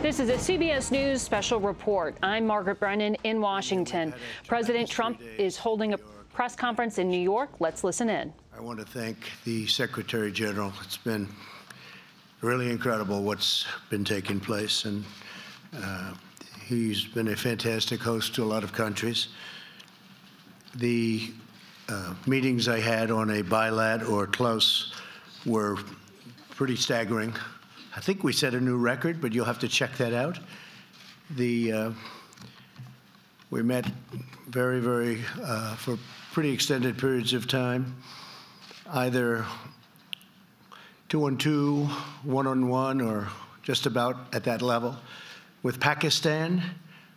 This is a CBS News special report. I'm Margaret Brennan in Washington. President Trump is holding a press conference in New York. Let's listen in. I want to thank the Secretary General. It's been really incredible what's been taking place, and he's been a fantastic host to a lot of countries. The meetings I had on a bilat or close were pretty staggering. I think we set a new record, but you'll have to check that out. We met very, for pretty extended periods of time, either 2-on-2, 1-on-1, or just about at that level, with Pakistan,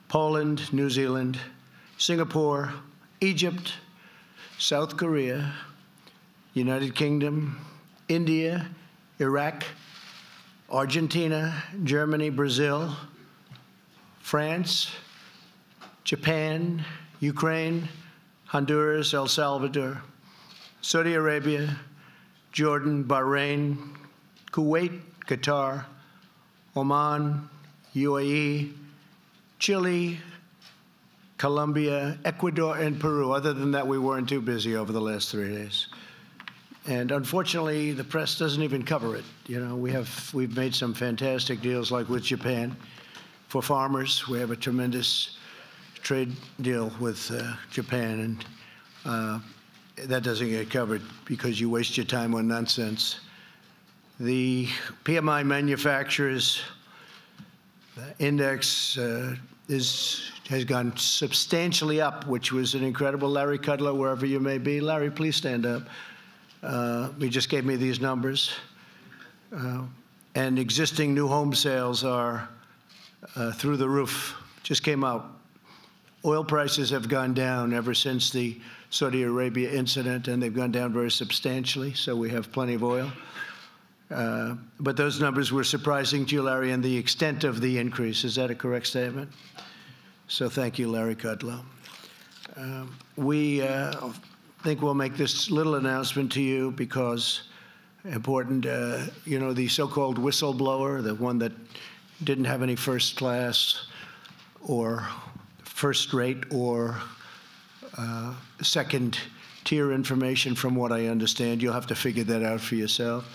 Poland, New Zealand, Singapore, Egypt, South Korea, United Kingdom, India, Iraq, Argentina, Germany, Brazil, France, Japan, Ukraine, Honduras, El Salvador, Saudi Arabia, Jordan, Bahrain, Kuwait, Qatar, Oman, UAE, Chile, Colombia, Ecuador, and Peru. Other than that, we weren't too busy over the last 3 days. And unfortunately, the press doesn't even cover it. You know, we've made some fantastic deals, like with Japan for farmers. We have a tremendous trade deal with Japan, and that doesn't get covered because you waste your time on nonsense. The PMI manufacturers index has gone substantially up, which was an incredible. Larry Kudlow, wherever you may be. Larry, please stand up. He just gave me these numbers. And existing new home sales are through the roof. Just came out. Oil prices have gone down ever since the Saudi Arabia incident, and they've gone down very substantially, so we have plenty of oil. But those numbers were surprising to you, Larry, and the extent of the increase. Is that a correct statement? So thank you, Larry Kudlow. We think we'll make this little announcement to you because important, you know, the so-called whistleblower, the one that didn't have any first class or first rate or second tier information, from what I understand. You'll have to figure that out for yourself.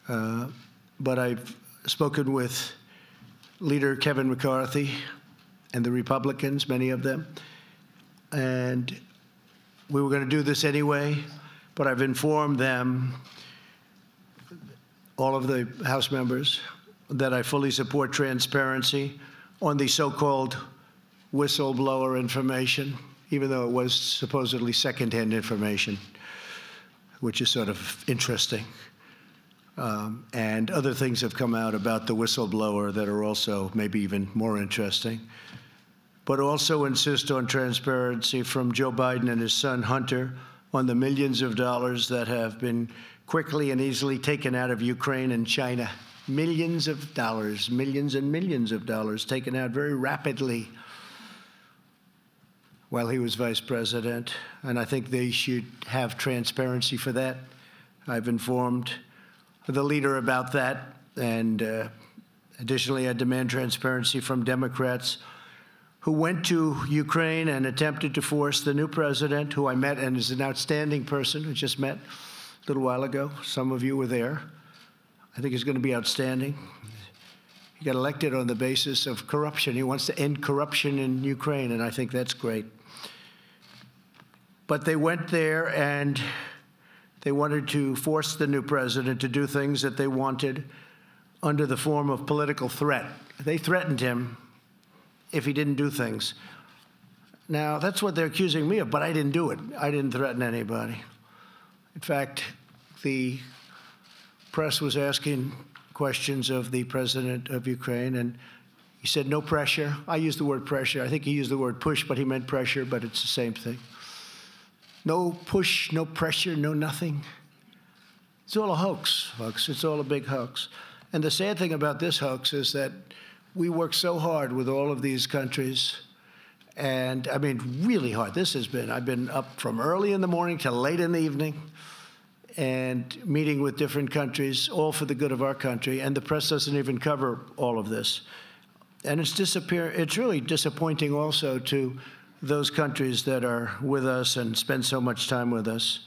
But I've spoken with Leader Kevin McCarthy and the Republicans, many of them, and we were going to do this anyway, but I've informed them, all of the House members, that I fully support transparency on the so-called whistleblower information, even though it was supposedly secondhand information, which is sort of interesting. And other things have come out about the whistleblower that are also maybe even more interesting. But also insist on transparency from Joe Biden and his son Hunter on the millions of dollars that have been quickly and easily taken out of Ukraine and China. Millions of dollars, millions and millions of dollars taken out very rapidly while he was vice president. And I think they should have transparency for that. I've informed the leader about that. And additionally, I demand transparency from Democrats who went to Ukraine and attempted to force the new president, who I met and is an outstanding person, who just met a little while ago. Some of you were there. I think he's going to be outstanding. He got elected on the basis of corruption. He wants to end corruption in Ukraine, and I think that's great. But they went there and they wanted to force the new president to do things that they wanted under the form of political threat. They threatened him if he didn't do things. Now, that's what they're accusing me of, but I didn't do it. I didn't threaten anybody. In fact, the press was asking questions of the president of Ukraine, and he said, no pressure. I used the word pressure. I think he used the word push, but he meant pressure, but it's the same thing. No push, no pressure, no nothing. It's all a hoax, folks. It's all a big hoax. And the sad thing about this hoax is that we work so hard with all of these countries, and I mean, really hard. I've been up from early in the morning till late in the evening, and meeting with different countries, all for the good of our country, and the press doesn't even cover all of this. And it's really disappointing also to those countries that are with us and spend so much time with us.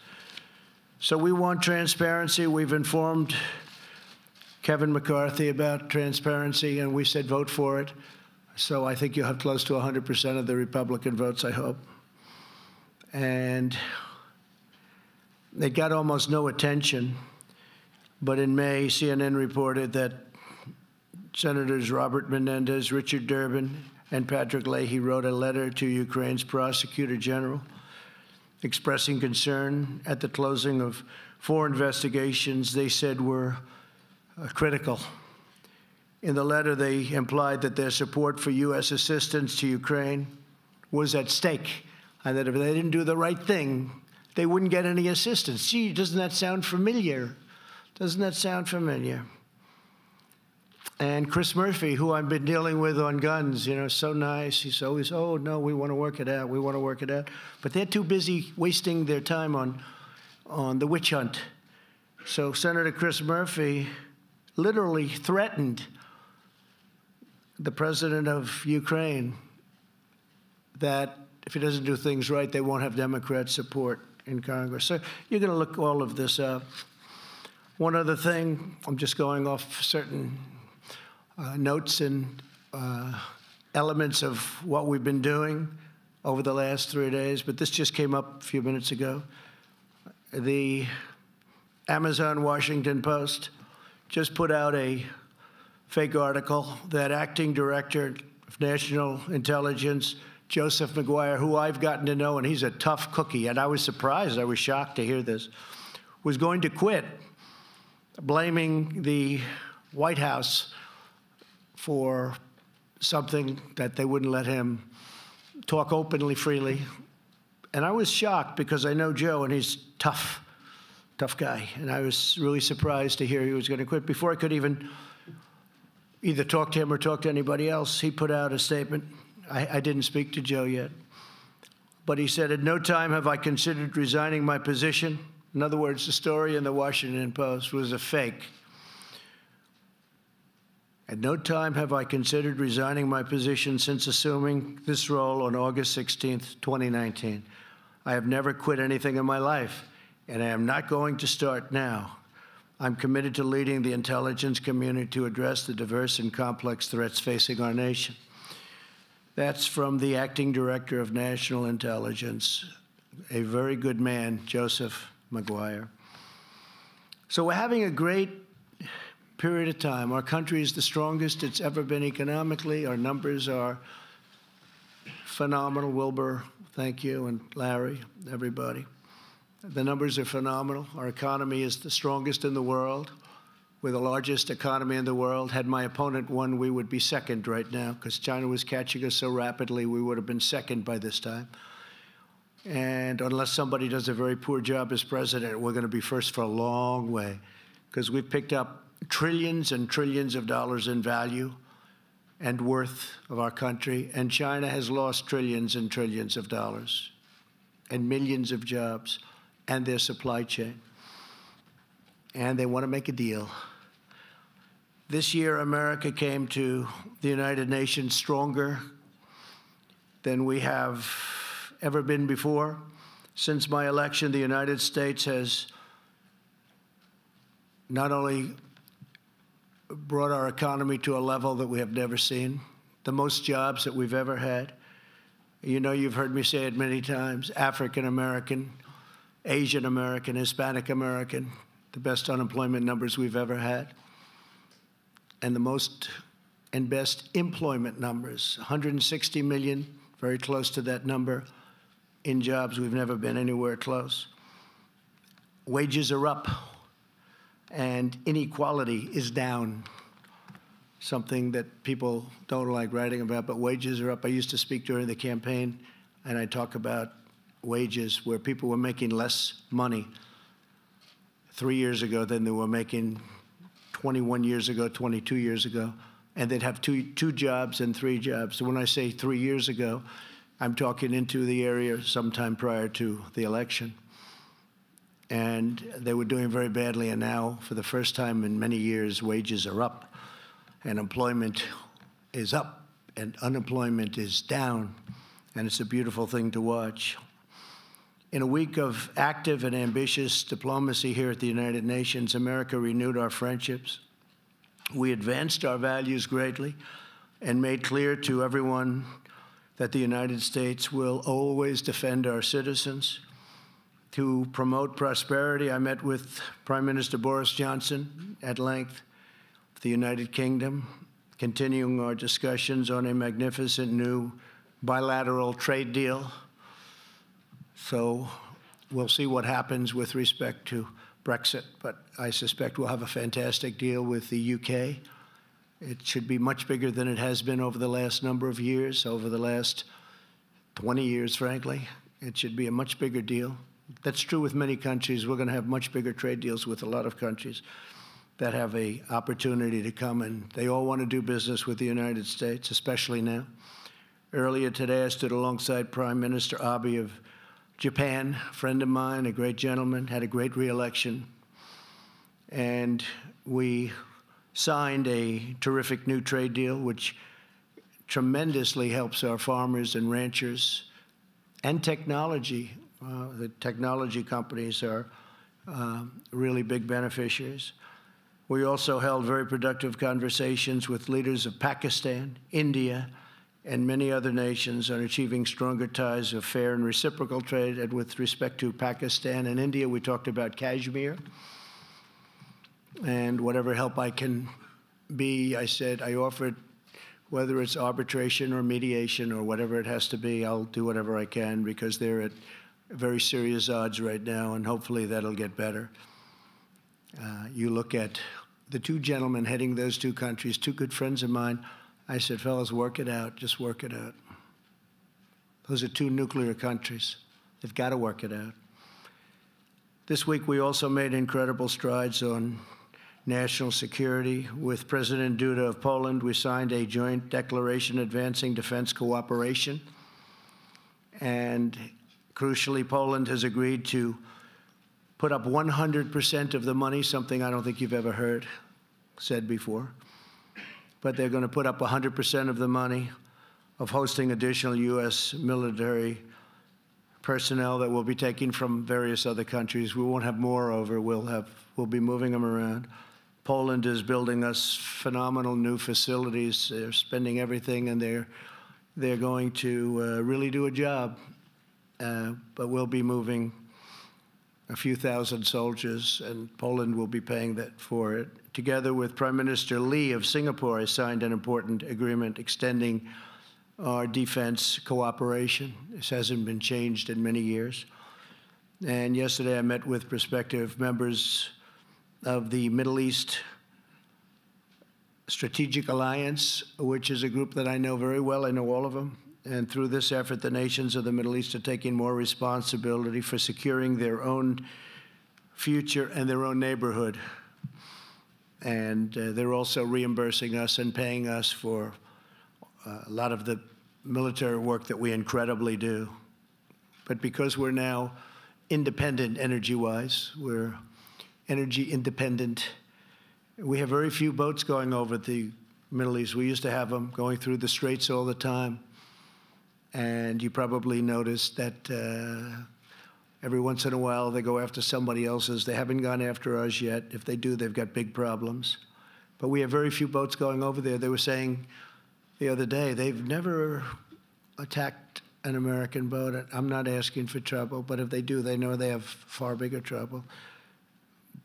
So we want transparency. We've informed Kevin McCarthy about transparency, and we said vote for it. So I think you'll have close to 100% of the Republican votes, I hope. And it got almost no attention. But in May, CNN reported that Senators Robert Menendez, Richard Durbin, and Patrick Leahy wrote a letter to Ukraine's Prosecutor General expressing concern at the closing of 4 investigations they said were critical. In the letter, they implied that their support for U.S. assistance to Ukraine was at stake, and that if they didn't do the right thing, they wouldn't get any assistance. Gee, doesn't that sound familiar? Doesn't that sound familiar? And Chris Murphy, who I've been dealing with on guns, you know, so nice. He's always, oh, no, we want to work it out. We want to work it out. But they're too busy wasting their time on the witch hunt. So Senator Chris Murphy literally threatened the president of Ukraine that if he doesn't do things right, they won't have Democrat support in Congress. So you're going to look all of this up. One other thing, I'm just going off certain notes and elements of what we've been doing over the last 3 days, but this just came up a few minutes ago. The Amazon Washington Post just put out a fake article that Acting Director of National Intelligence, Joseph McGuire, who I've gotten to know, and he's a tough cookie, and I was surprised, I was shocked to hear this, was going to quit, blaming the White House for something that they wouldn't let him talk openly, freely. And I was shocked because I know Joe, and he's tough guy. And I was really surprised to hear he was going to quit. Before I could even either talk to him or talk to anybody else, he put out a statement. I didn't speak to Joe yet. But he said, at no time have I considered resigning my position. In other words, the story in the Washington Post was a fake. At no time have I considered resigning my position since assuming this role on August 16th, 2019. I have never quit anything in my life, and I am not going to start now. I'm committed to leading the intelligence community to address the diverse and complex threats facing our nation. That's from the Acting Director of National Intelligence, a very good man, Joseph McGuire. So we're having a great period of time. Our country is the strongest it's ever been economically. Our numbers are phenomenal. Wilbur, thank you, and Larry, everybody. The numbers are phenomenal. Our economy is the strongest in the world. We're the largest economy in the world. Had my opponent won, we would be second right now, because China was catching us so rapidly, we would have been second by this time. And unless somebody does a very poor job as president, we're going to be first for a long way, because we've picked up trillions and trillions of dollars in value and worth of our country, and China has lost trillions and trillions of dollars and millions of jobs and their supply chain. And they want to make a deal. This year, America came to the United Nations stronger than we have ever been before. Since my election, the United States has not only brought our economy to a level that we have never seen, the most jobs that we've ever had. You know, you've heard me say it many times, African American, Asian American, Hispanic American, the best unemployment numbers we've ever had, and the most and best employment numbers, 160 million, very close to that number, in jobs. We've never been anywhere close. Wages are up, and inequality is down, something that people don't like writing about, but wages are up. I used to speak during the campaign, and I talk about wages where people were making less money 3 years ago than they were making 21 years ago, 22 years ago, and they'd have two jobs and 3 jobs. So when I say 3 years ago, I'm talking into the area sometime prior to the election. And they were doing very badly, and now, for the first time in many years, wages are up and employment is up. and unemployment is down, and it's a beautiful thing to watch. In a week of active and ambitious diplomacy here at the United Nations, America renewed our friendships. We advanced our values greatly and made clear to everyone that the United States will always defend our citizens. To promote prosperity, I met with Prime Minister Boris Johnson at length of the United Kingdom, continuing our discussions on a magnificent new bilateral trade deal. So we'll see what happens with respect to Brexit, but I suspect we'll have a fantastic deal with the UK. It should be much bigger than it has been over the last number of years, over the last 20 years, frankly. It should be a much bigger deal. That's true with many countries. We're going to have much bigger trade deals with a lot of countries that have an opportunity to come, and they all want to do business with the United States, especially now. Earlier today, I stood alongside Prime Minister Abe of Japan, a friend of mine, a great gentleman, had a great re-election, and we signed a terrific new trade deal, which tremendously helps our farmers and ranchers and technology. The technology companies are really big beneficiaries. We also held very productive conversations with leaders of Pakistan, India, and many other nations on achieving stronger ties of fair and reciprocal trade. And with respect to Pakistan and India, we talked about Kashmir. And whatever help I can be, I said, I offered, whether it's arbitration or mediation or whatever it has to be, I'll do whatever I can, because they're at very serious odds right now, and hopefully that'll get better. You look at the two gentlemen heading those two countries, two good friends of mine. I said, fellas, work it out. Just work it out. Those are two nuclear countries. They've got to work it out. This week, we also made incredible strides on national security. With President Duda of Poland, we signed a joint declaration advancing defense cooperation. And crucially, Poland has agreed to put up 100% of the money, something I don't think you've ever heard said before. But they're going to put up 100% of the money of hosting additional U.S. military personnel that will be taken from various other countries. We won't have more over. We'll be moving them around. Poland is building us phenomenal new facilities. They're spending everything, and they're going to really do a job. But we'll be moving a few thousand soldiers, and Poland will be paying that for it. Together with Prime Minister Lee of Singapore, I signed an important agreement extending our defense cooperation. This hasn't been changed in many years. And yesterday I met with prospective members of the Middle East Strategic Alliance, which is a group that I know very well. I know all of them. And through this effort, the nations of the Middle East are taking more responsibility for securing their own future and their own neighborhood. And they're also reimbursing us and paying us for a lot of the military work that we incredibly do. But because we're now independent energy-wise, we're energy independent, we have very few boats going over the Middle East. We used to have them going through the straits all the time. And you probably noticed that every once in a while they go after somebody else's. They haven't gone after ours yet. If they do, they've got big problems. But we have very few boats going over there. They were saying the other day they've never attacked an American boat. I'm not asking for trouble, but if they do, they know they have far bigger trouble.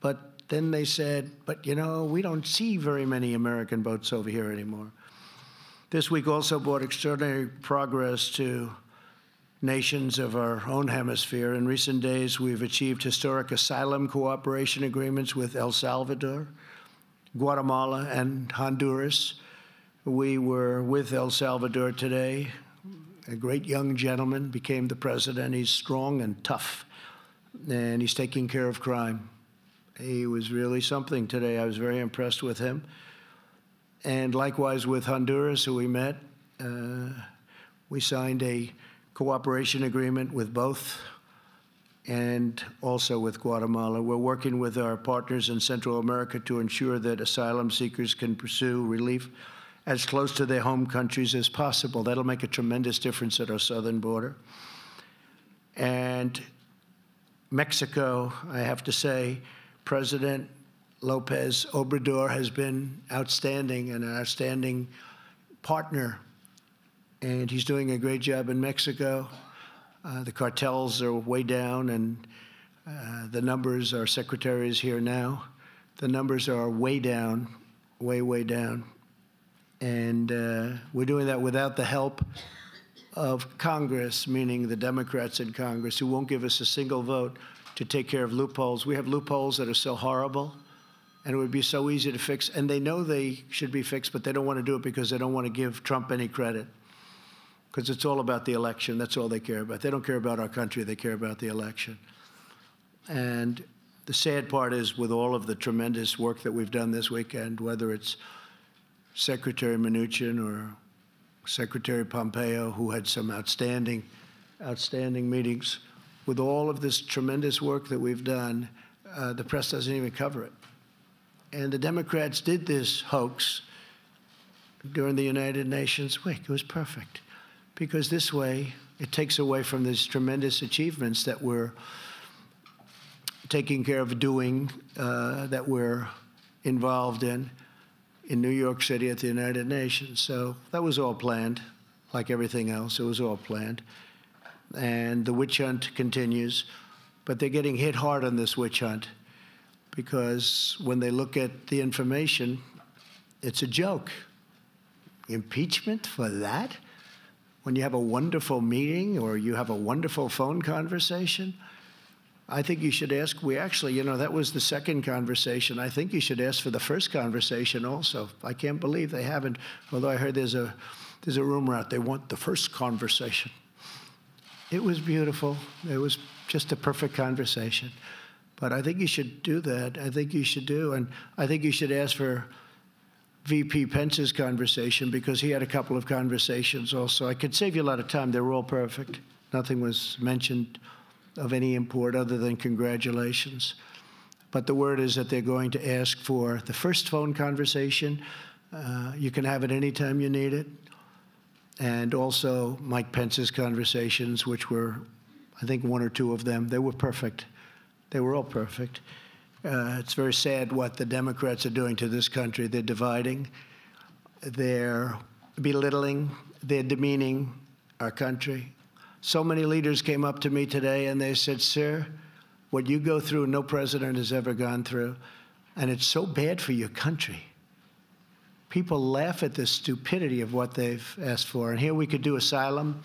But then they said, but you know, we don't see very many American boats over here anymore. This week also brought extraordinary progress to nations of our own hemisphere. In recent days, we've achieved historic asylum cooperation agreements with El Salvador, Guatemala, and Honduras. We were with El Salvador today. A great young gentleman became the president. He's strong and tough, and he's taking care of crime. He was really something today. I was very impressed with him. And likewise with Honduras, who we met, we signed a cooperation agreement with both, and also with Guatemala. We're working with our partners in Central America to ensure that asylum seekers can pursue relief as close to their home countries as possible. That'll make a tremendous difference at our southern border. And Mexico, I have to say, President Lopez Obrador has been outstanding and an outstanding partner. And he's doing a great job in Mexico. The cartels are way down, and the numbers, our secretary is here now, the numbers are way down, way down. And we're doing that without the help of Congress, meaning the Democrats in Congress, who won't give us a single vote to take care of loopholes. We have loopholes that are so horrible, and it would be so easy to fix. And they know they should be fixed, but they don't want to do it because they don't want to give Trump any credit, because it's all about the election. That's all they care about. They don't care about our country. They care about the election. And the sad part is, with all of the tremendous work that we've done this weekend, whether it's Secretary Mnuchin or Secretary Pompeo, who had some outstanding meetings, with all of this tremendous work that we've done, the press doesn't even cover it. And the Democrats did this hoax during the United Nations week. It was perfect, because this way it takes away from these tremendous achievements that we're taking care of doing, that we're involved in New York City at the United Nations. So that was all planned, like everything else. It was all planned. And the witch hunt continues, but they're getting hit hard on this witch hunt, because when they look at the information, it's a joke. Impeachment for that? When you have a wonderful meeting or you have a wonderful phone conversation? I think you should ask. We actually, you know, that was the second conversation. I think you should ask for the first conversation also. I can't believe they haven't, although I heard there's a rumor out they want the first conversation. It was beautiful. It was just a perfect conversation. But I think you should do that. I think you should do. And I think you should ask for VP Pence's conversation, because he had a couple of conversations also. I could save you a lot of time. They were all perfect. Nothing was mentioned of any import other than congratulations. But the word is that they're going to ask for the first phone conversation. You can have it anytime you need it. And also Mike Pence's conversations, which were, I think, one or two of them. They were perfect. They were all perfect. It's very sad what the Democrats are doing to this country. They're dividing. They're belittling. They're demeaning our country. So many leaders came up to me today and they said, "Sir, what you go through, no president has ever gone through, and it's so bad for your country." People laugh at the stupidity of what they've asked for. And here we could do asylum.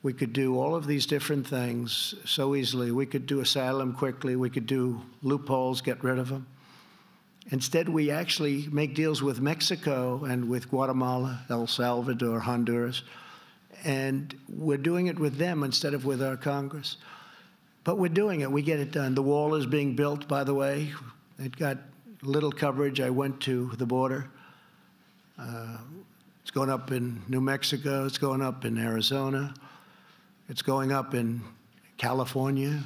We could do all of these different things so easily. We could do asylum quickly. We could do loopholes, get rid of them. Instead, we actually make deals with Mexico and with Guatemala, El Salvador, Honduras. And we're doing it with them instead of with our Congress. But we're doing it. We get it done. The wall is being built, by the way. It got little coverage. I went to the border. It's going up in New Mexico. It's going up in Arizona. It's going up in California,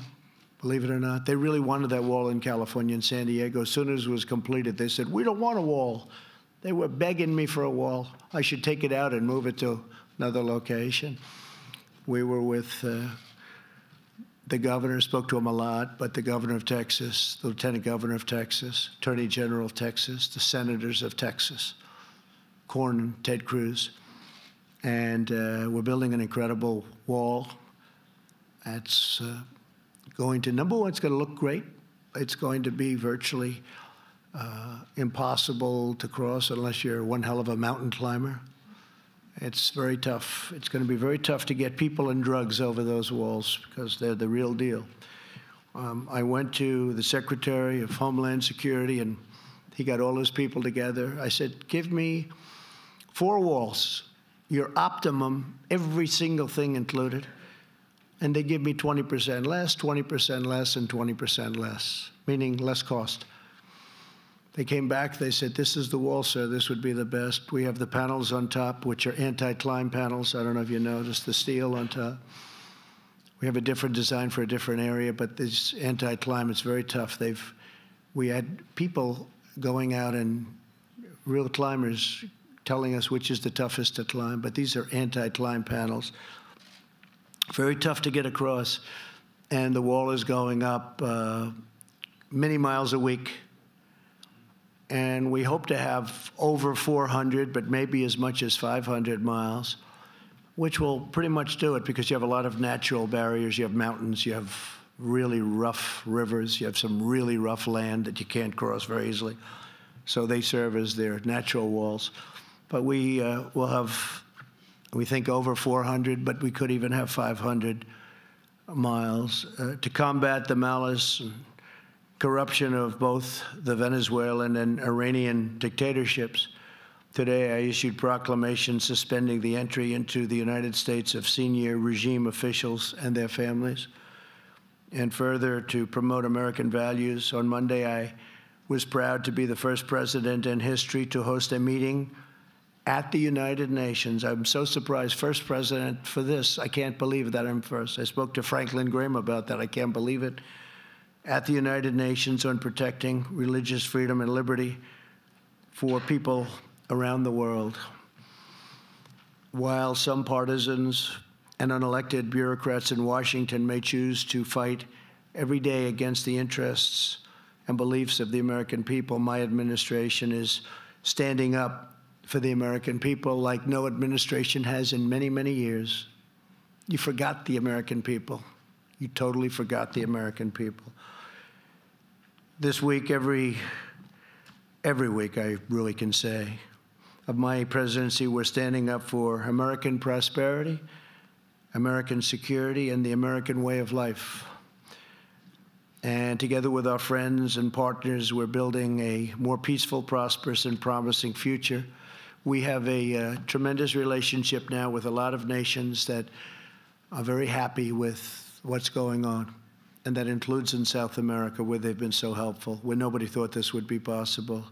believe it or not. They really wanted that wall in California and San Diego. As soon as it was completed, they said, "We don't want a wall." They were begging me for a wall. I should take it out and move it to another location. We were with the governor, spoke to him a lot, but the governor of Texas, the lieutenant governor of Texas, attorney general of Texas, the senators of Texas, Corn and Ted Cruz. And we're building an incredible wall. That's going to, number one, it's going to look great. It's going to be virtually impossible to cross unless you're one hell of a mountain climber. It's very tough. It's going to be very tough to get people and drugs over those walls, because they're the real deal. I went to the Secretary of Homeland Security, and he got all his people together. I said, "Give me 4 walls, your optimum, every single thing included." And they give me 20% less, 20% less, and 20% less, meaning less cost. They came back, they said, "This is the wall, sir. This would be the best. We have the panels on top, which are anti-climb panels. I don't know if you noticed the steel on top. We have a different design for a different area, but this anti-climb, it's very tough." We had people going out, and real climbers telling us which is the toughest to climb, but these are anti-climb panels. Very tough to get across, and the wall is going up many miles a week. And we hope to have over 400, but maybe as much as 500 miles, which will pretty much do it because you have a lot of natural barriers. You have mountains, you have really rough rivers, you have some really rough land that you can't cross very easily. So they serve as their natural walls. But we will have, we think, over 400, but we could even have 500 miles to combat the malice and corruption of both the Venezuelan and Iranian dictatorships. Today, I issued proclamations suspending the entry into the United States of senior regime officials and their families. And further, to promote American values, on Monday, I was proud to be the first president in history to host a meeting at the United Nations. I'm so surprised, first president for this. I can't believe that I'm first. I spoke to Franklin Graham about that. I can't believe it. At the United Nations on protecting religious freedom and liberty for people around the world. While some partisans and unelected bureaucrats in Washington may choose to fight every day against the interests and beliefs of the American people, my administration is standing up for the American people like no administration has in many, many years. You forgot the American people. You totally forgot the American people. This week, every week, I really can say, of my presidency, we're standing up for American prosperity, American security, and the American way of life. And together with our friends and partners, we're building a more peaceful, prosperous, and promising future. We have a tremendous relationship now with a lot of nations that are very happy with what's going on. And that includes in South America, where they've been so helpful, where nobody thought this would be possible.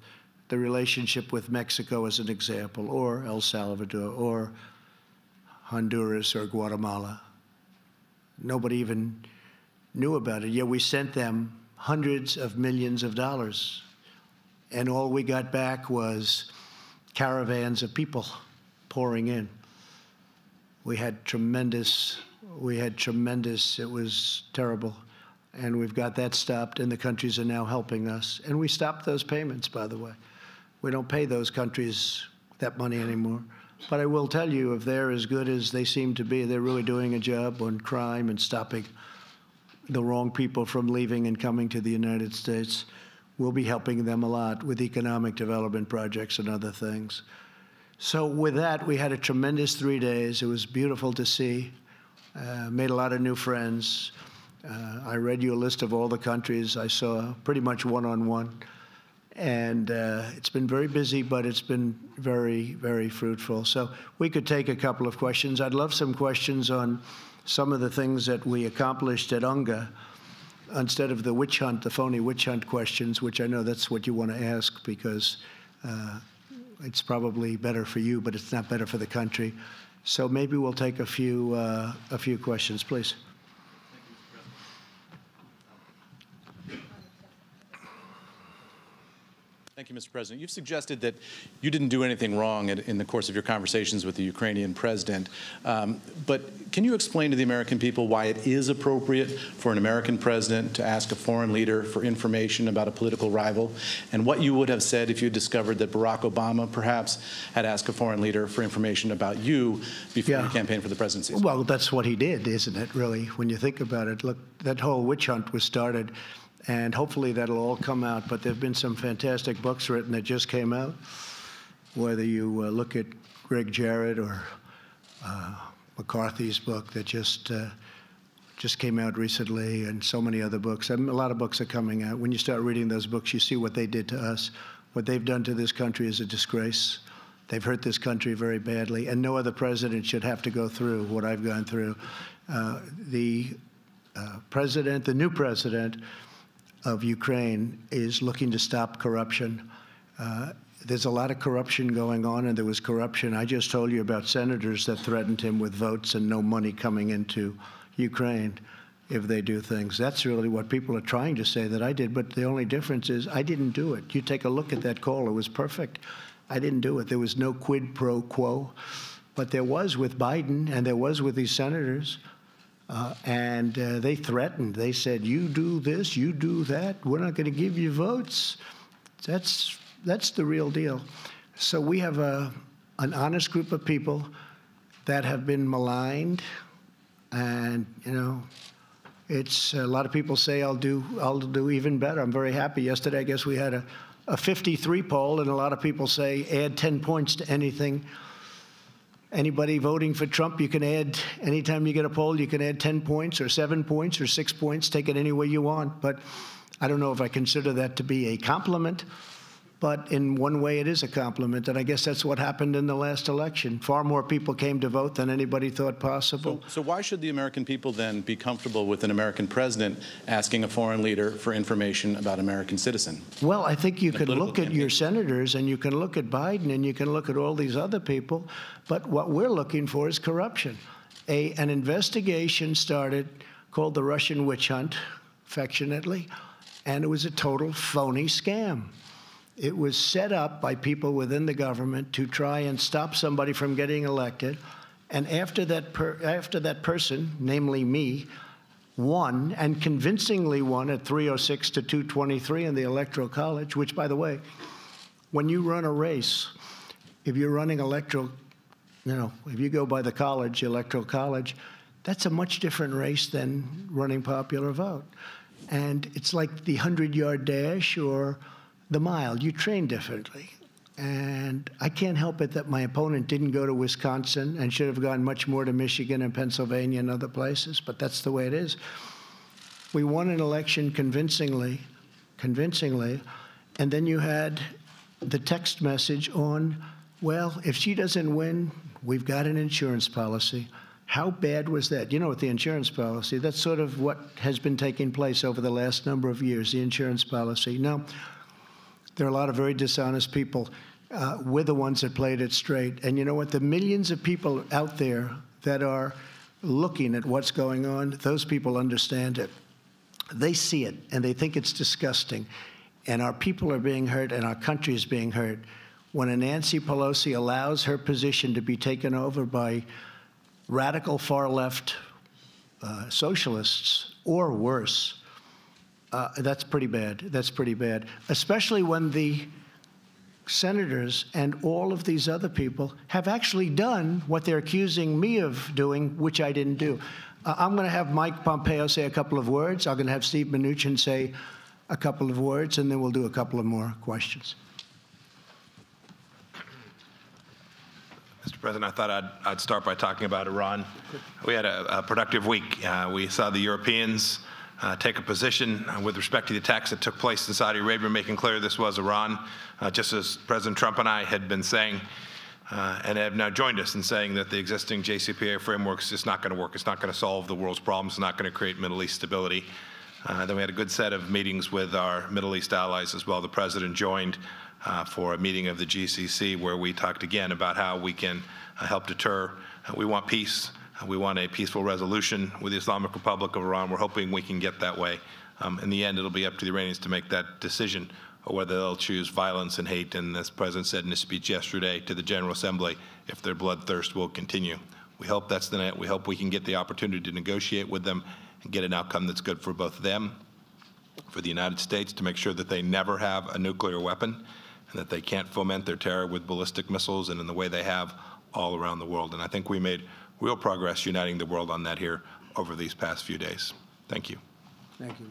The relationship with Mexico as an example, or El Salvador, or Honduras, or Guatemala. Nobody even knew about it, yet we sent them hundreds of millions of dollars. And all we got back was caravans of people pouring in. We had tremendous, it was terrible. And we've got that stopped, and the countries are now helping us. And we stopped those payments, by the way. We don't pay those countries that money anymore. But I will tell you, if they're as good as they seem to be, they're really doing a job on crime and stopping the wrong people from leaving and coming to the United States. We'll be helping them a lot with economic development projects and other things. So with that, we had a tremendous 3 days. It was beautiful to see. Made a lot of new friends. I read you a list of all the countries I saw pretty much one-on-one. And it's been very busy, but it's been very, very fruitful. So we could take a couple of questions. I'd love some questions on some of the things that we accomplished at UNGA instead of the witch hunt, the phony witch hunt questions, which I know that's what you want to ask because it's probably better for you, but it's not better for the country. So maybe we'll take a few questions, please. Thank you, Mr. President. You've suggested that you didn't do anything wrong in the course of your conversations with the Ukrainian president. But can you explain to the American people why it is appropriate for an American president to ask a foreign leader for information about a political rival, and what you would have said if you discovered that Barack Obama perhaps had asked a foreign leader for information about you before you campaigned for the presidency? Well, that's what he did, isn't it, really, when you think about it? Look, that whole witch hunt was started. And hopefully that'll all come out. But there have been some fantastic books written that just came out, whether you look at Greg Jarrett or McCarthy's book that just came out recently, and so many other books. I mean, a lot of books are coming out. When you start reading those books, you see what they did to us. What they've done to this country is a disgrace. They've hurt this country very badly, and no other president should have to go through what I've gone through. The new president of Ukraine is looking to stop corruption. There's a lot of corruption going on, and there was corruption. I just told you about senators that threatened him with votes and no money coming into Ukraine if they do things. That's really what people are trying to say that I did, but the only difference is I didn't do it. You take a look at that call. It was perfect. I didn't do it. There was no quid pro quo. But there was with Biden, and there was with these senators. And they threatened. They said, you do this, you do that. We're not going to give you votes. That's the real deal. So we have an honest group of people that have been maligned. And, you know, it's a lot of people say I'll do even better. I'm very happy. Yesterday, I guess we had a 53 poll, and a lot of people say add 10 points to anything. Anybody voting for Trump, you can add, anytime you get a poll, you can add 10 points or 7 points or 6 points, take it any way you want. But I don't know if I consider that to be a compliment. But in one way, it is a compliment, and I guess that's what happened in the last election. Far more people came to vote than anybody thought possible. So why should the American people then be comfortable with an American president asking a foreign leader for information about an American citizen? Well, I think you can look at your senators, and you can look at Biden, and you can look at all these other people, but what we're looking for is corruption. An investigation started called the Russian witch hunt, affectionately, and it was a total phony scam. It was set up by people within the government to try and stop somebody from getting elected. And after that person, namely me, won, and convincingly won at 306 to 223 in the Electoral College, which, by the way, when you run a race, if you're running electoral, you know, if you go by the college, Electoral College, that's a much different race than running popular vote. And it's like the 100-yard dash or the mile. You train differently. And I can't help it that my opponent didn't go to Wisconsin and should have gone much more to Michigan and Pennsylvania and other places, but that's the way it is. We won an election convincingly, and then you had the text message on, well, if she doesn't win, we've got an insurance policy. How bad was that? You know, with the insurance policy, that's sort of what has been taking place over the last number of years, the insurance policy. Now, there are a lot of very dishonest people. We're the ones that played it straight. And you know what? The millions of people out there that are looking at what's going on, those people understand it. They see it, and they think it's disgusting. And our people are being hurt, and our country is being hurt. When a Nancy Pelosi allows her position to be taken over by radical far-left socialists, or worse, that's pretty bad. That's pretty bad, especially when the senators and all of these other people have actually done what they're accusing me of doing, which I didn't do. I'm going to have Mike Pompeo say a couple of words. I'm going to have Steve Mnuchin say a couple of words, and then we'll do a couple of more questions. Mr. President, I thought I'd start by talking about Iran. We had a productive week. We saw the Europeans take a position with respect to the attacks that took place in Saudi Arabia, making clear this was Iran, just as President Trump and I had been saying, and have now joined us in saying that the existing JCPOA framework is just not going to work. It's not going to solve the world's problems. It's not going to create Middle East stability. Then we had a good set of meetings with our Middle East allies as well. The President joined for a meeting of the GCC where we talked again about how we can help deter. We want peace. We want a peaceful resolution with the Islamic Republic of Iran. We're hoping we can get that way. In the end, it'll be up to the Iranians to make that decision, or whether they'll choose violence and hate. And as the President said in his speech yesterday to the General Assembly, if their bloodthirst will continue. We hope that's the net. We hope we can get the opportunity to negotiate with them and get an outcome that's good for both them, for the United States, to make sure that they never have a nuclear weapon and that they can't foment their terror with ballistic missiles and in the way they have all around the world. And I think we made real progress uniting the world on that here over these past few days. Thank you. Thank you.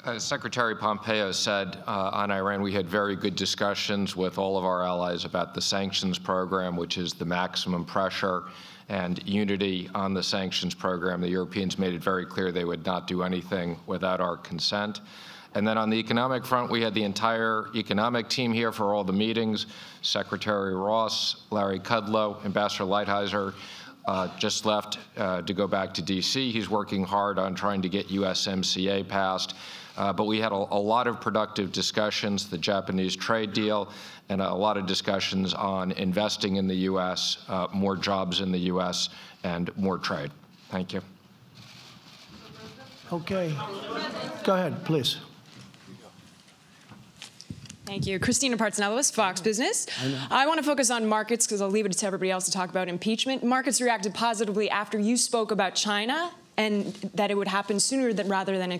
As Secretary Pompeo said on Iran, we had very good discussions with all of our allies about the sanctions program, which is the maximum pressure and unity on the sanctions program. The Europeans made it very clear they would not do anything without our consent. And then on the economic front, we had the entire economic team here for all the meetings. Secretary Ross, Larry Kudlow, Ambassador Lighthizer just left to go back to D.C. He's working hard on trying to get USMCA passed. But we had a lot of productive discussions, the Japanese trade deal, and a lot of discussions on investing in the U.S., more jobs in the U.S., and more trade. Thank you. Okay. Go ahead, please. Thank you. Christina Partsinevelos, Fox Business. I want to focus on markets because I'll leave it to everybody else to talk about impeachment. Markets reacted positively after you spoke about China and that it would happen sooner rather than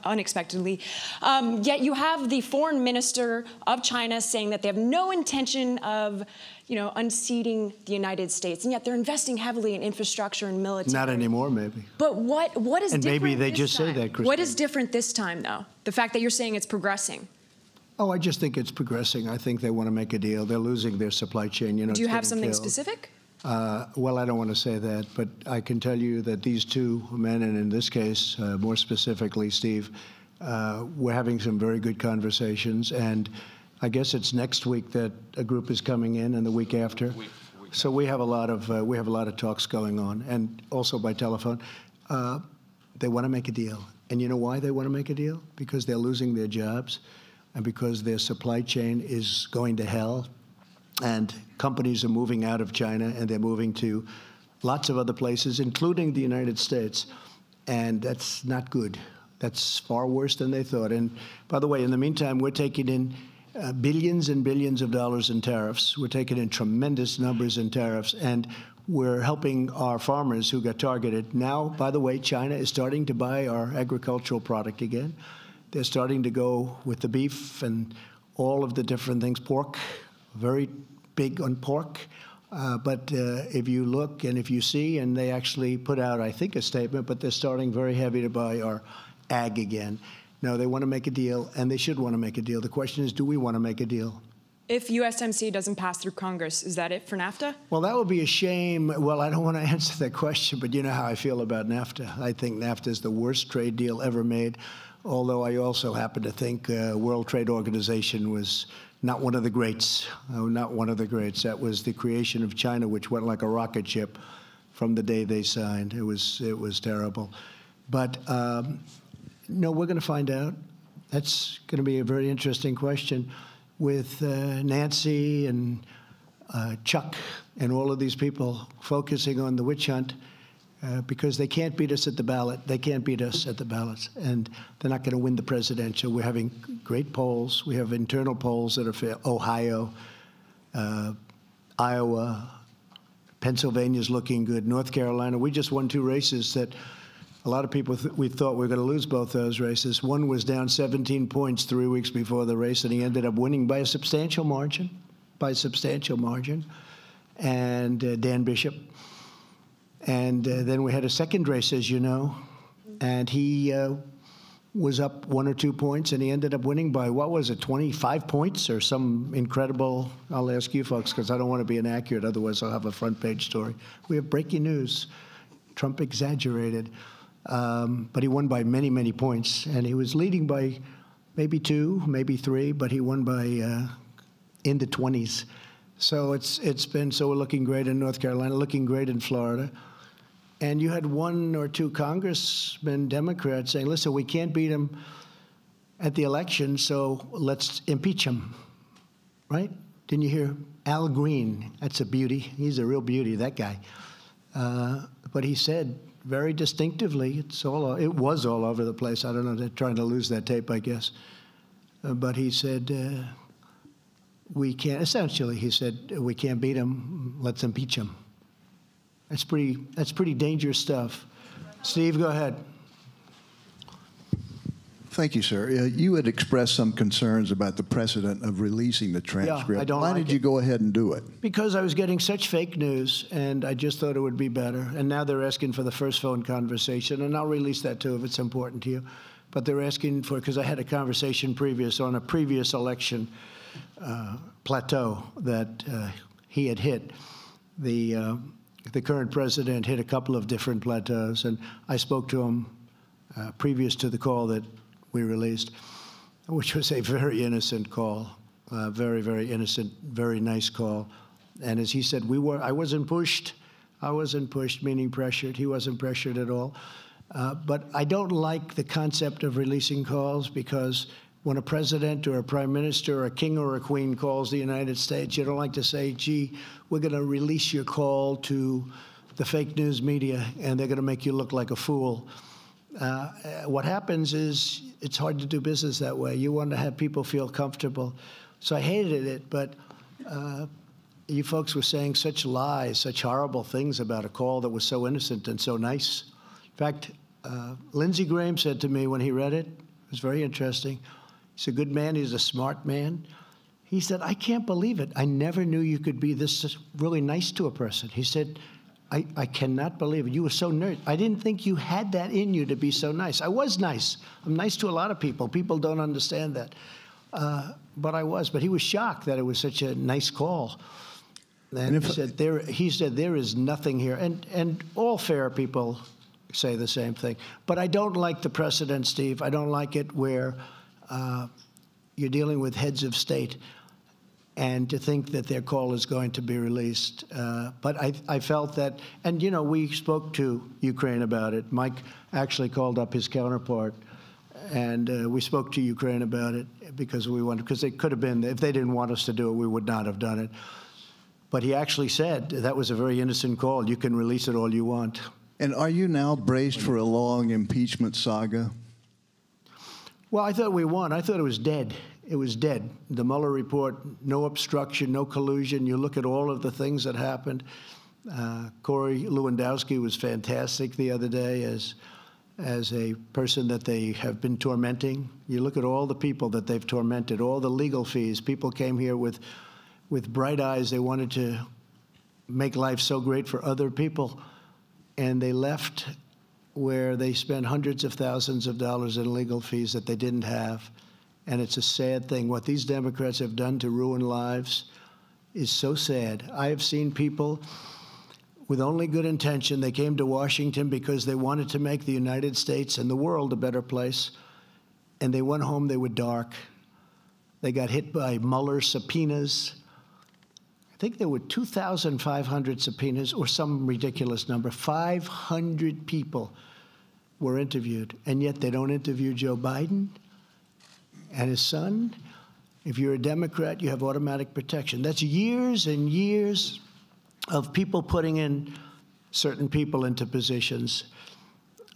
unexpectedly. Yet you have the foreign minister of China saying that they have no intention of, unseating the United States, and yet they're investing heavily in infrastructure and military. Not anymore, maybe. But what is and different maybe they this just time? say that, Christine. What is different this time, though? The fact that you're saying it's progressing. Oh, I just think it's progressing. I think they want to make a deal. They're losing their supply chain. Do you have something specific? Well, I don't want to say that, but I can tell you that these two men, and in this case, more specifically, Steve, we're having some very good conversations. And I guess it's next week that a group is coming in, and the week after. So we have a lot of talks going on, and also by telephone. They want to make a deal, and you know why they want to make a deal? Because they're losing their jobs, and because their supply chain is going to hell. And companies are moving out of China, and they're moving to lots of other places, including the United States. And that's not good. That's far worse than they thought. And by the way, in the meantime, we're taking in billions and billions of dollars in tariffs. We're taking in tremendous numbers in tariffs. And we're helping our farmers who got targeted. Now, by the way, China is starting to buy our agricultural product again. They're starting to go with the beef and all of the different things, pork. Very big on pork, but if you look and if you see, and they actually put out, I think, a statement, but they're starting very heavy to buy our ag again. No, they want to make a deal, and they should want to make a deal. The question is, do we want to make a deal? If USMCA doesn't pass through Congress, is that it for NAFTA? Well, that would be a shame. Well, I don't want to answer that question, but you know how I feel about NAFTA. I think NAFTA is the worst trade deal ever made, although I also happen to think World Trade Organization was not one of the greats, not one of the greats. That was the creation of China, which went like a rocket ship from the day they signed. It was terrible. But no, we're going to find out. That's going to be a very interesting question with Nancy and Chuck and all of these people focusing on the witch hunt because they can't beat us at the ballot. They can't beat us at the ballots, and they're not going to win the presidential. We're having great polls. We have internal polls that are fair. Ohio, Iowa, Pennsylvania's looking good. North Carolina, we just won 2 races that a lot of people we thought we were going to lose both those races. One was down 17 points 3 weeks before the race, and he ended up winning by a substantial margin, and Dan Bishop. And then we had a second race, as you know, and he was up 1 or 2 points, and he ended up winning by, what was it, 25 points or some incredible, I'll ask you folks, because I don't want to be inaccurate, otherwise I'll have a front page story. We have breaking news. Trump exaggerated, but he won by many, many points, and he was leading by maybe 2, maybe 3, but he won by in the 20s. So so we're looking great in North Carolina, looking great in Florida. And you had 1 or 2 congressmen, Democrats, saying, listen, we can't beat him at the election, so let's impeach him, right? Didn't you hear Al Green? That's a beauty. He's a real beauty, that guy. But he said very distinctively, it was all over the place. I don't know, they're trying to lose that tape, I guess. But he said, we can't, essentially, he said, we can't beat him, let's impeach him. That's pretty dangerous stuff. Steve, go ahead. Thank you, sir. You had expressed some concerns about the precedent of releasing the transcript. Yeah, I don't Why like did you go ahead and do it? Because I was getting such fake news, and I just thought it would be better. And now they're asking for the first phone conversation, and I'll release that too if it's important to you. But they're asking for, because I had a conversation on a previous election plateau that he had hit. The current president hit a couple of different plateaus, and I spoke to him previous to the call that we released, which was a very innocent call, very, very innocent, very nice call. And as he said, I wasn't pushed. I wasn't pushed, meaning pressured. He wasn't pressured at all. But I don't like the concept of releasing calls because when a president or a prime minister or a king or a queen calls the United States, you don't like to say, gee, we're going to release your call to the fake news media, and they're going to make you look like a fool. What happens is it's hard to do business that way. You want to have people feel comfortable. So I hated it, but you folks were saying such lies, such horrible things about a call that was so innocent and so nice. In fact, Lindsey Graham said to me when he read it, it was very interesting. He's a good man. He's a smart man. He said, I can't believe it. I never knew you could be this really nice to a person. He said, I cannot believe it. You were so nice. I didn't think you had that in you to be so nice. I was nice. I'm nice to a lot of people. People don't understand that. But I was. But he was shocked that it was such a nice call. And he said, there is nothing here. And all fair people say the same thing. But I don't like the precedent, Steve. I don't like it where you're dealing with heads of state and to think that their call is going to be released. But I felt that, and you know, we spoke to Ukraine about it. Mike actually called up his counterpart, and we spoke to Ukraine about it because it could have been, if they didn't want us to do it, we would not have done it. But he actually said that was a very innocent call. You can release it all you want. And are you now braced for a long impeachment saga? Well, I thought we won. I thought it was dead. It was dead. The Mueller report, no obstruction, no collusion. You look at all of the things that happened. Corey Lewandowski was fantastic the other day as a person that they have been tormenting. You look at all the people that they've tormented, all the legal fees. People came here with bright eyes. They wanted to make life so great for other people, and they left where they spent hundreds of thousands of dollars in legal fees that they didn't have. And it's a sad thing. What these Democrats have done to ruin lives is so sad. I have seen people with only good intention. They came to Washington because they wanted to make the United States and the world a better place. And they went home, they were dark. They got hit by Mueller subpoenas. I think there were 2,500 subpoenas or some ridiculous number. 500 people were interviewed, and yet they don't interview Joe Biden and his son. If you're a Democrat, you have automatic protection. That's years and years of people putting in certain people into positions.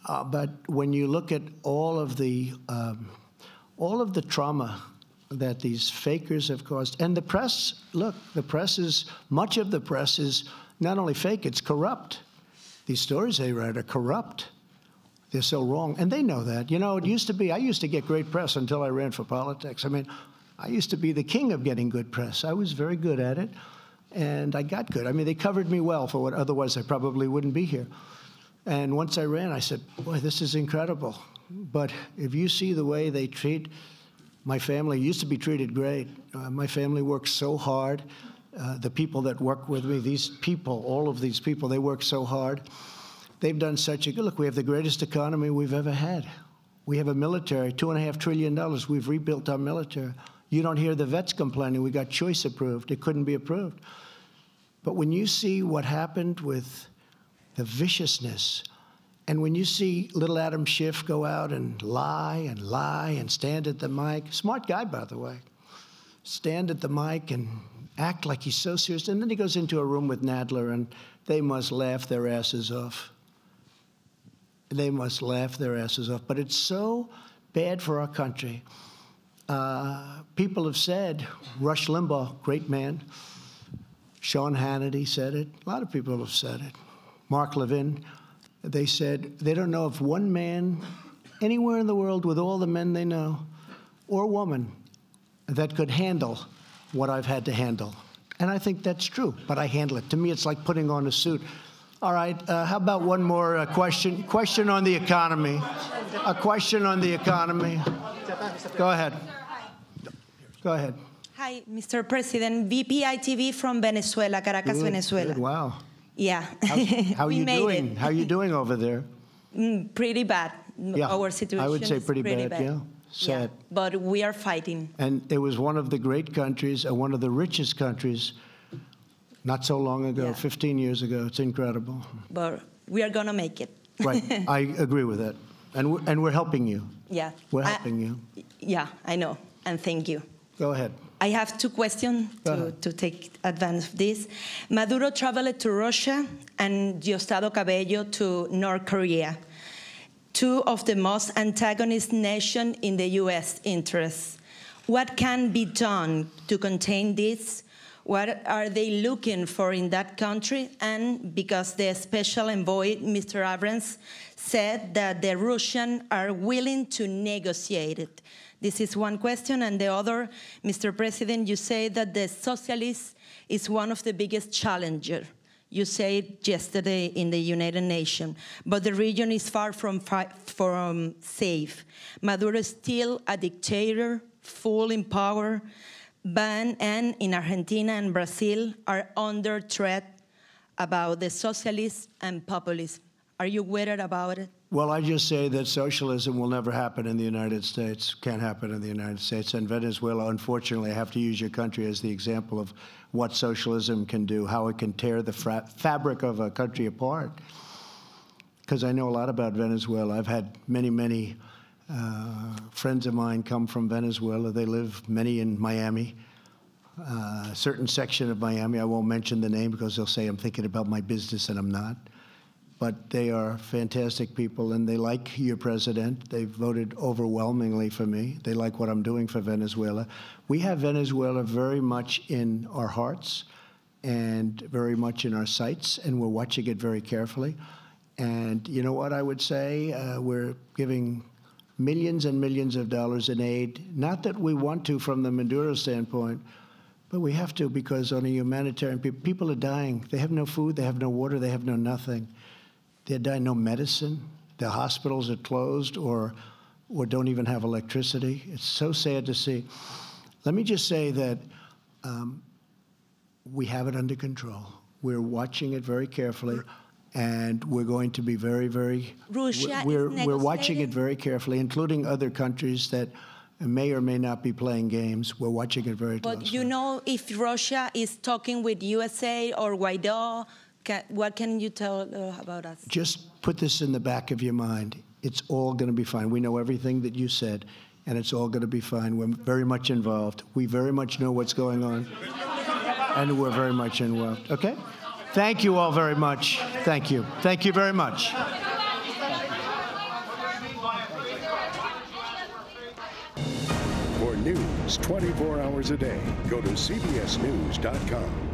But when you look at all of the trauma that these fakers have caused, and the press, look, much of the press is not only fake, it's corrupt. These stories they write are corrupt. They're so wrong, and they know that. You know, it used to be, I used to get great press until I ran for politics. I mean, I used to be the king of getting good press. I was very good at it, and I got good. I mean, they covered me well for what otherwise I probably wouldn't be here. And once I ran, I said, boy, this is incredible. But if you see the way they treat my family, used to be treated great. My family works so hard. The people that work with me, these people, all of these people, they work so hard. They've done such a good, look, we have the greatest economy we've ever had. We have a military, $2.5 trillion. We've rebuilt our military. You don't hear the vets complaining. We got choice approved. It couldn't be approved. But when you see what happened with the viciousness, and when you see little Adam Schiff go out and lie and stand at the mic, smart guy, by the way, stand at the mic and act like he's so serious, and then he goes into a room with Nadler, and they must laugh their asses off. They must laugh their asses off. But it's so bad for our country. People have said, Rush Limbaugh, great man, Sean Hannity said it, a lot of people have said it, Mark Levin, they said they don't know of one man anywhere in the world with all the men they know, or woman, that could handle what I've had to handle. And I think that's true, but I handle it. To me, it's like putting on a suit. All right, how about one more question? Question on the economy. A question on the economy. Go ahead. Go ahead. Hi, Mr. President. VPI-TV from Venezuela, Caracas, Good, Venezuela. Good, wow. Yeah. How are you doing? How are you doing over there? Pretty bad. Yeah, Our situation I would say is pretty bad, yeah. Sad. Yeah, but we are fighting. And it was one of the great countries and one of the richest countries not so long ago, Yeah. 15 years ago. It's incredible. But we are going to make it. Right. I agree with that. And we're helping you. Yeah. We're helping you. Yeah, I know. And thank you. Go ahead. I have two questions to take advantage of this. Maduro traveled to Russia and Diosdado Cabello to North Korea, two of the most antagonist nations in the U.S. interests. What can be done to contain this? What are they looking for in that country? And because the special envoy, Mr. Abrams, said that the Russians are willing to negotiate it. This is one question. And the other, Mr. President, you say that the socialist is one of the biggest challengers. You said yesterday in the United Nations, but the region is far from safe. Maduro is still a dictator, full in power, and in Argentina and Brazil are under threat about the socialists and populists. Are you worried about it? Well, I just say that socialism will never happen in the United States, can't happen in the United States. And Venezuela, unfortunately, I have to use your country as the example of what socialism can do, how it can tear the fabric of a country apart. Because I know a lot about Venezuela. I've had many friends of mine come from Venezuela. They live, many in Miami, a certain section of Miami. I won't mention the name because they'll say I'm thinking about my business, and I'm not. But they are fantastic people, and they like your president. They voted overwhelmingly for me. They like what I'm doing for Venezuela. We have Venezuela very much in our hearts and very much in our sights, and we're watching it very carefully. And you know what I would say? We're giving millions and millions of dollars in aid, not that we want to from the Maduro standpoint, but we have to because on a humanitarian, people are dying. They have no food, they have no water, they have no nothing. They're dying, no medicine. The hospitals are closed or don't even have electricity. It's so sad to see. Let me just say that we have it under control. We're watching it very carefully, and we're going to be very, very. We're watching it very carefully, including other countries that may or may not be playing games. We're watching it very closely. But you know, if Russia is talking with USA or Guaido, what can you tell about us? Just put this in the back of your mind. It's all going to be fine. We know everything that you said, and it's all going to be fine. We're very much involved. We very much know what's going on, and we're very much involved. Okay? Thank you all very much. Thank you. Thank you very much. For news 24 hours a day, go to CBSNews.com.